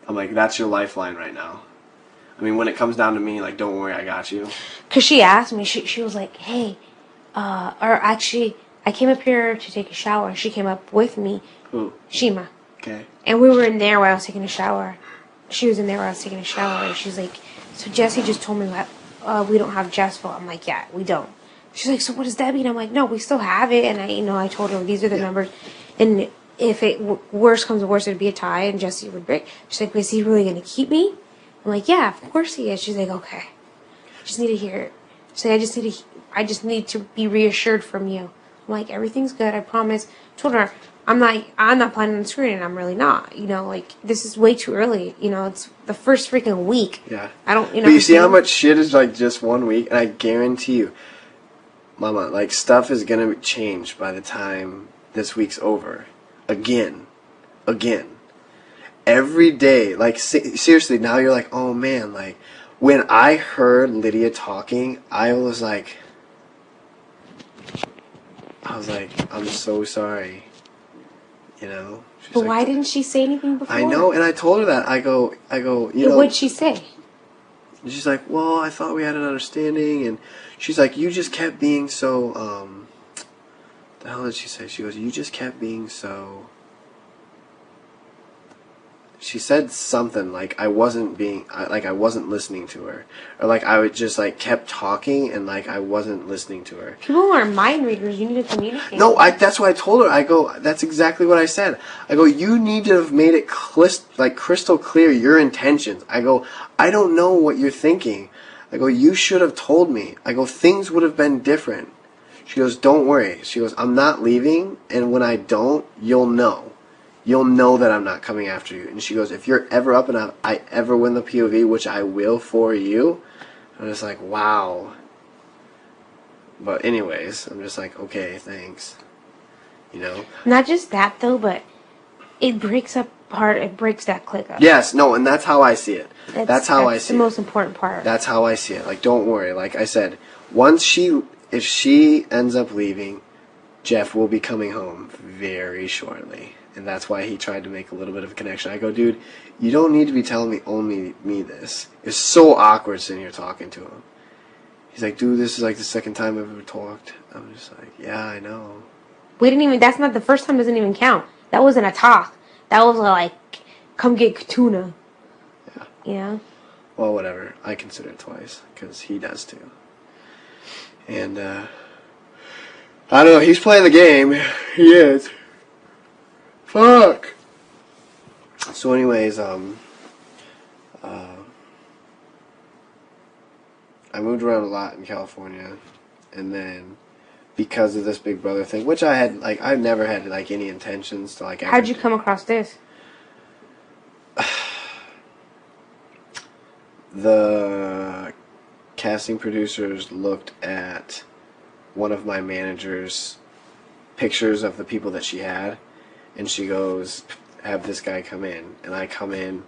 I'm like, that's your lifeline right now. I mean, when it comes down to me, like, don't worry, I got you. Because she asked me, she was like, hey, or actually, I came up here to take a shower, and she came up with me. Who? Shima. Okay. And we were in there while I was taking a shower. She was in there while I was taking a shower, and she's like, so Jessie just told me that we don't have Jessville. I'm like, yeah, we don't. She's like, so what does that mean? I'm like, no, we still have it. And I told her these are the numbers, and if it worse comes to worse, it'd be a tie, and Jessie would break. She's like, is he really gonna keep me? I'm like, yeah, of course he is. She's like, okay. I just need to hear it. She's like, I just need to be reassured from you. I'm like, everything's good, I promise. I told her, I'm not planning on screwing it. I'm really not. Like, this is way too early. It's the first freaking week. Yeah. I don't, But you see how much shit is, like, just 1 week? And I guarantee you, Mama, like, stuff is gonna change by the time this week's over. Again. Every day, like, seriously, now you're like, oh man, like, when I heard Lydia talking, I was like, I'm so sorry. She's But like, why didn't she say anything before? I know, and I told her that. I go, What'd she say? She's like, well, I thought we had an understanding, and she's like, you just kept being so, the hell did she say? She goes, you just kept being so... She said something like I wasn't listening to her, or like I would just like kept talking and like I wasn't listening to her. People are mind readers. You need to communicate. No, that's what I told her. I go, that's exactly what I said. I go, you need to have made it crystal clear your intentions. I go, I don't know what you're thinking. I go, you should have told me. I go, things would have been different. She goes, don't worry. She goes, I'm not leaving, and when I don't, you'll know. You'll know that I'm not coming after you. And she goes, if you're ever up and I ever win the POV, which I will for you, I'm just like, wow. But anyways, I'm just like, okay, thanks. Not just that, though, but it breaks that clique up. Yes, no, and that's how I see it. That's how I see it. That's the most important part. That's how I see it. Like, don't worry. Like I said, if she ends up leaving, Jeff will be coming home very shortly. And that's why he tried to make a little bit of a connection. I go, dude, you don't need to be telling me only me this. It's so awkward sitting here talking to him. He's like, dude, this is like the second time I've ever talked. I'm just like, yeah, I know. That's not the first time, doesn't even count. That wasn't a talk. That was like, come get tuna. Yeah. Well, whatever. I consider it twice, because he does too. And, I don't know, he's playing the game. He is. Fuck! So anyways, I moved around a lot in California, and then because of this Big Brother thing, which I've never had any intentions to How'd you come across this? The casting producers looked at one of my manager's pictures of the people that she had, and she goes, have this guy come in. And I come in,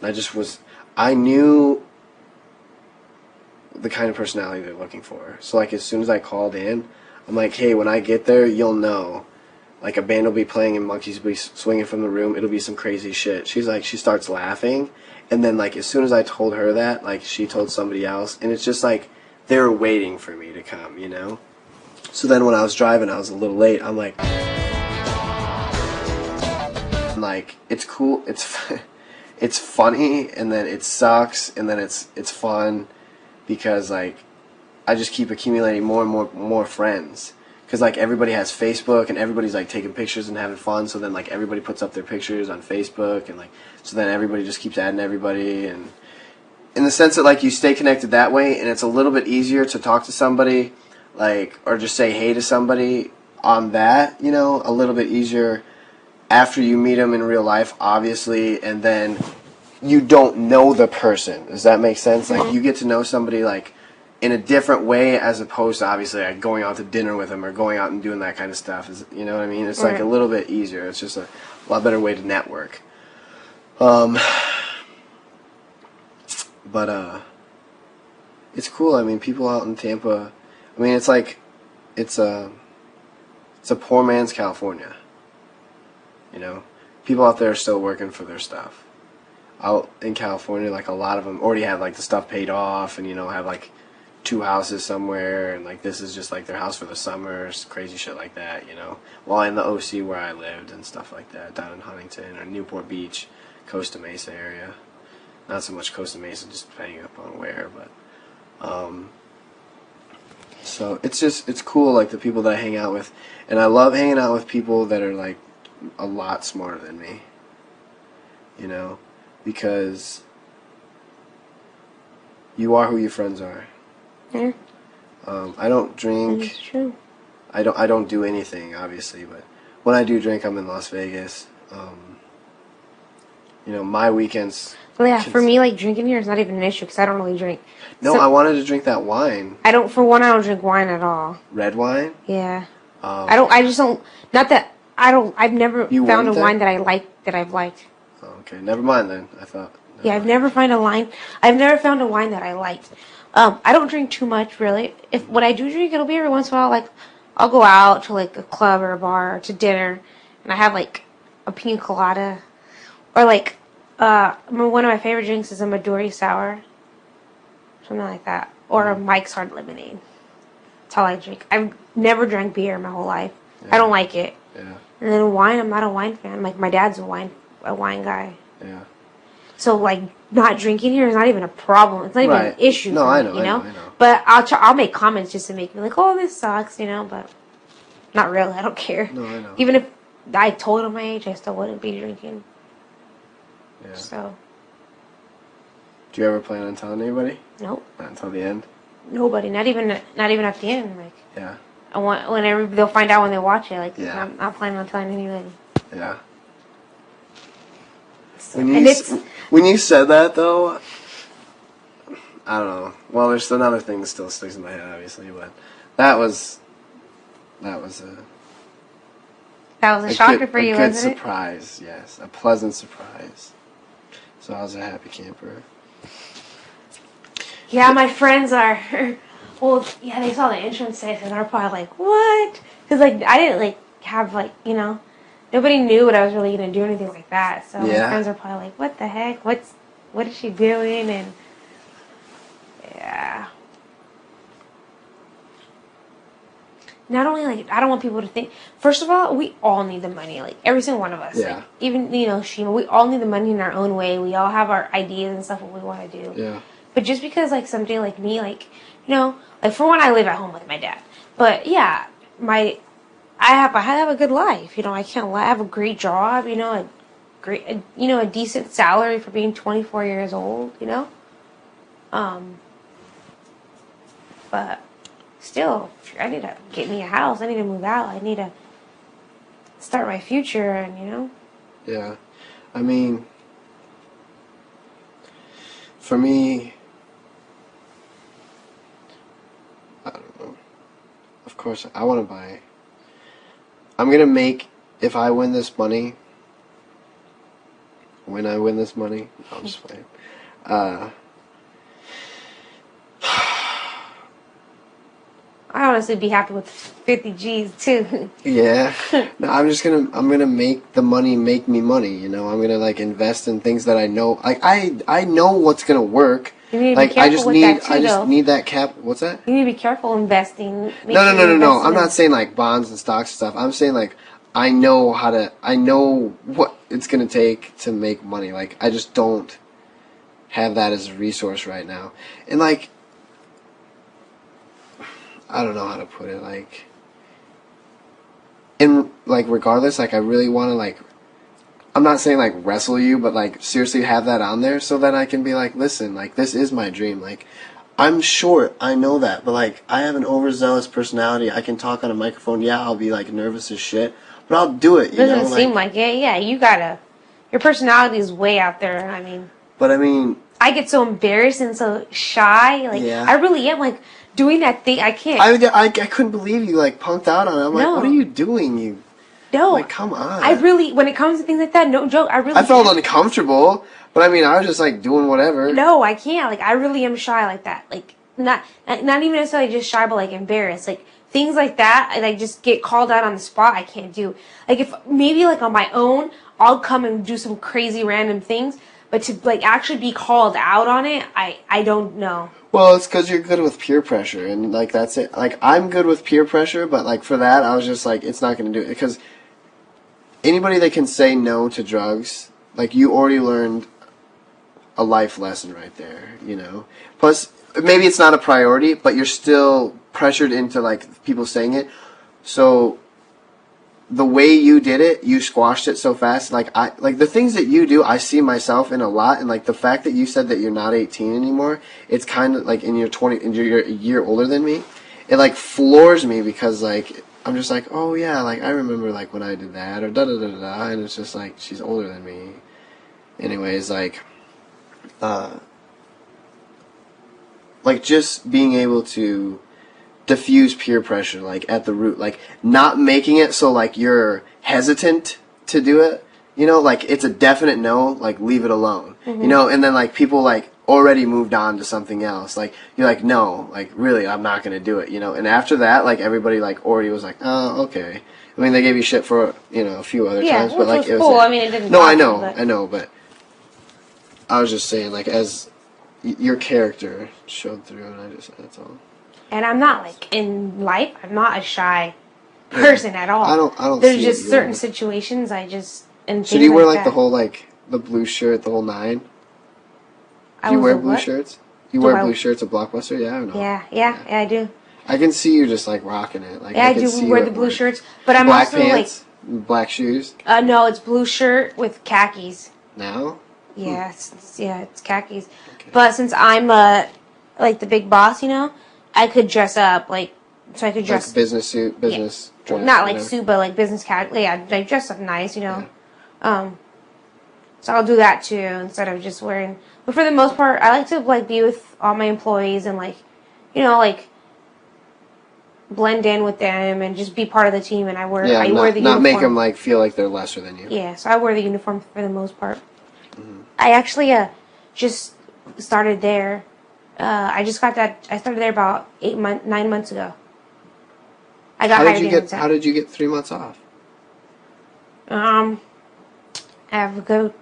and I knew the kind of personality they're looking for. So, as soon as I called in, I'm like, hey, when I get there, you'll know. A band will be playing and monkeys will be swinging from the room. It'll be some crazy shit. She's like, she starts laughing. And then, as soon as I told her that, she told somebody else. And it's just they were waiting for me to come, So then when I was driving, I was a little late. I'm like, it's cool. It's funny, and then it sucks, and then it's fun, because I just keep accumulating more and more friends, because everybody has Facebook, and everybody's taking pictures and having fun. So then everybody puts up their pictures on Facebook, and so then everybody just keeps adding everybody, and in the sense that you stay connected that way, and it's a little bit easier to talk to somebody, or just say hey to somebody on that, a little bit easier after you meet them in real life, obviously, and then you don't know the person. Does that make sense? You get to know somebody in a different way, as opposed to obviously going out to dinner with them or going out and doing that kind of stuff. You know what I mean? It's a little bit easier. It's just a lot better way to network. But it's cool. I mean, people out in Tampa, I mean, it's it's a poor man's California. People out there are still working for their stuff. out in California, like a lot of them already have like the stuff paid off, and have like 2 houses somewhere, and like this is just like their house for the summers, crazy shit like that. While in the OC where I lived and stuff like that, down in Huntington or Newport Beach, Costa Mesa area. Not so much Costa Mesa, just depending upon where, but so it's cool, like the people that I hang out with, and I love hanging out with people that are like a lot smarter than me, because you are who your friends are. Yeah. I don't drink. That's true. I don't do anything, obviously, but when I do drink, I'm in Las Vegas. My weekends. Well, yeah, for me, like, drinking here is not even an issue because I don't really drink. No, I wanted to drink that wine. I don't drink wine at all. Red wine? Yeah. I just don't, not that, I've never found a wine that I've liked. Oh, okay, never mind then, I thought. Yeah, I've never found a wine that I liked. I don't drink too much, really. When I do drink, it'll be every once in a while, like, I'll go out to, like, a club or a bar or to dinner, and I have, like, a pina colada, or, like, one of my favorite drinks is a Midori sour. Something like that. Or a Mike's Hard Lemonade. That's all I drink. I've never drank beer my whole life. Yeah. I don't like it. Yeah. And then wine, I'm not a wine fan. Like, my dad's a wine guy. Yeah. So, like, not drinking here is not even a problem. It's not even an issue for me, I know. But I'll make comments just to make me like, oh, this sucks, but not really. I don't care. No, I know. Even if I told him my age, I still wouldn't be drinking. Yeah. So. Do you ever plan on telling anybody? Nope. Not until the end? Nobody. Not even at the end. Like. Yeah. They'll find out when they watch it. Like. Yeah. I'm not planning on telling anybody. Yeah. So, when you said that though, I don't know. Well, there's another thing that still sticks in my head, obviously, but that was a shocker for you, wasn't it? A good surprise, yes. A pleasant surprise. So I was a happy camper. Yeah, my friends are... Well, yeah, they saw the entrance test and they're probably like, what? Because, like, I didn't, like, have, like, nobody knew what I was really going to do or anything like that. So my friends are probably like, what the heck? What is she doing? And, yeah. Not only, like, I don't want people to think... First of all, we all need the money. Like, every single one of us. Yeah. Like, even, Shima, we all need the money in our own way. We all have our ideas and stuff what we want to do. Yeah. But just because, like, somebody like me, like, like, for one, I live at home with my dad. But, yeah, I have a good life. I can't lie. I have a great job, a decent salary for being 24 years old, But still, I need to get me a house. I need to move out. I need to start my future and, Yeah. I mean, for me, I don't know. Of course, I want to buy. I'm going to make, if I win this money, no, I'm just playing. I honestly be happy with 50 G's too. Yeah. No, I'm gonna make the money make me money, I'm gonna like invest in things that I know. Like I know what's gonna work. You need to like be careful I just need that cap. What's that? You need to be careful investing. No. I'm not saying like bonds and stocks and stuff. I'm saying like I know what it's gonna take to make money. Like I just don't have that as a resource right now. And like I don't know how to put it, like, regardless, like, I really want to, like, I'm not saying, like, wrestle you, but, like, seriously have that on there so that I can be like, listen, like, this is my dream, like, I'm short, I know that, but, like, I have an overzealous personality, I can talk on a microphone, yeah, I'll be, like, nervous as shit, but I'll do it, Doesn't seem like it, yeah, your personality is way out there, I get so embarrassed and so shy, like, yeah. I really am, like, doing that thing, I can't. I couldn't believe you, like, punked out on it. I'm like, what are you doing? No. Like, come on. When it comes to things like that, no joke, I felt uncomfortable, but I was just, like, doing whatever. No, I can't. Like, I really am shy like that. Like, not even necessarily just shy, but, like, embarrassed. Like, things like that, I, like, just get called out on the spot, I can't do. Like, if, maybe, like, on my own, I'll come and do some crazy random things, But to like actually be called out on it, I don't know. Well, it's because you're good with peer pressure, and like that's it. Like I'm good with peer pressure, but like for that, I was just like, it's not going to do it because anybody that can say no to drugs, like you already learned a life lesson right there, you know. Plus, maybe it's not a priority, but you're still pressured into like people saying it. So the way you did it, you squashed it so fast. Like the things that you do, I see myself in a lot. And like the fact that you said that you're not 18 anymore, it's kind of like in your 20, and you're a year older than me. It like floors me because like I'm just like, oh yeah, like I remember like when I did that or da da da da da, and it's just like she's older than me. Anyways, like just being able to diffuse peer pressure, like at the root, like not making it so like you're hesitant to do it, you know, like it's a definite no, like leave it alone, you know, and then like people like already moved on to something else, like you're like, no, like really, I'm not gonna do it, you know, and after that, like everybody like already was like, oh, okay. I mean, they gave you shit for, you know, a few other times, but like it was cool. I mean, it didn't. No, I know, but I was just saying, like, as your character showed through, and that's all. And I'm not like in life. I'm not a shy person at all. I don't. There's see just certain situations I just and. So do you wear like the whole like the blue shirt, the whole nine? Do you wear blue shirts? You wear blue shirts at Blockbuster? Yeah, or no? Yeah, I do. I can see you just like rocking it. Like yeah, I do wear the blue shirts, but I'm black also pants, black shoes. No, it's blue shirt with khakis. Now? Yeah, it's khakis. Okay. But since I'm like the big boss, you know, I could dress up like like business suit, business. Yeah. Dress, not like suit, but like business casual. Yeah, I dress up nice, you know. Yeah. So I'll do that too instead of just wearing. But for the most part, I like to like be with all my employees and like, you know, like blend in with them and just be part of the team. And I wear the uniform. Not make them like feel like they're lesser than you. Yeah, so I wear the uniform for the most part. Mm-hmm. I actually just started there. I started there about 9 months ago. I got hired. How did you get 3 months off? I have a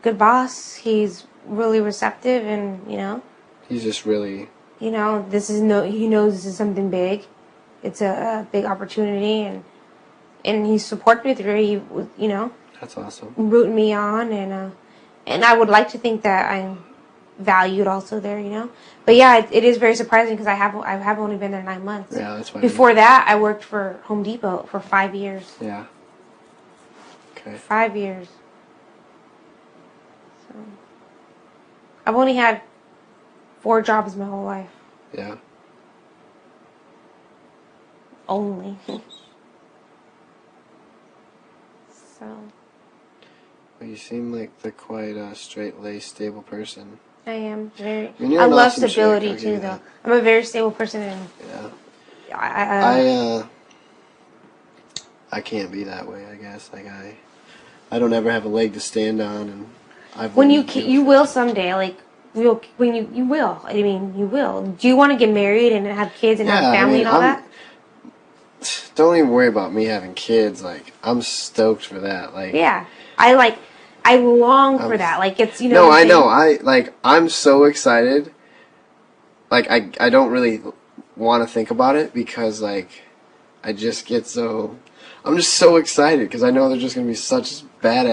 good boss. He's really receptive, and you know. He's just really. You know, he knows this is something big. It's a big opportunity, and he supported me through it. He was, you know. That's awesome. Rooting me on, and I would like to think that I'm valued also there, you know. But yeah, it is very surprising because I have only been there 9 months. Yeah, that's why. Before that, I worked for Home Depot for 5 years. Yeah. Okay. 5 years. So I've only had 4 jobs my whole life. Yeah. Only. So. Well, you seem like the quite straight-laced, stable person. I am very. I love stability too, though. I'm a very stable person, and yeah. I can't be that way. I guess like I don't ever have a leg to stand on, and I've. When you will someday, like you will. I mean, you will. Do you want to get married and have kids and have family and all that? Don't even worry about me having kids. Like I'm stoked for that. Like yeah, I long for that. Like it's, you know. No, I know. I'm so excited. Like I don't really want to think about it because like I just get so. I'm just so excited because I know they're just gonna be such badass.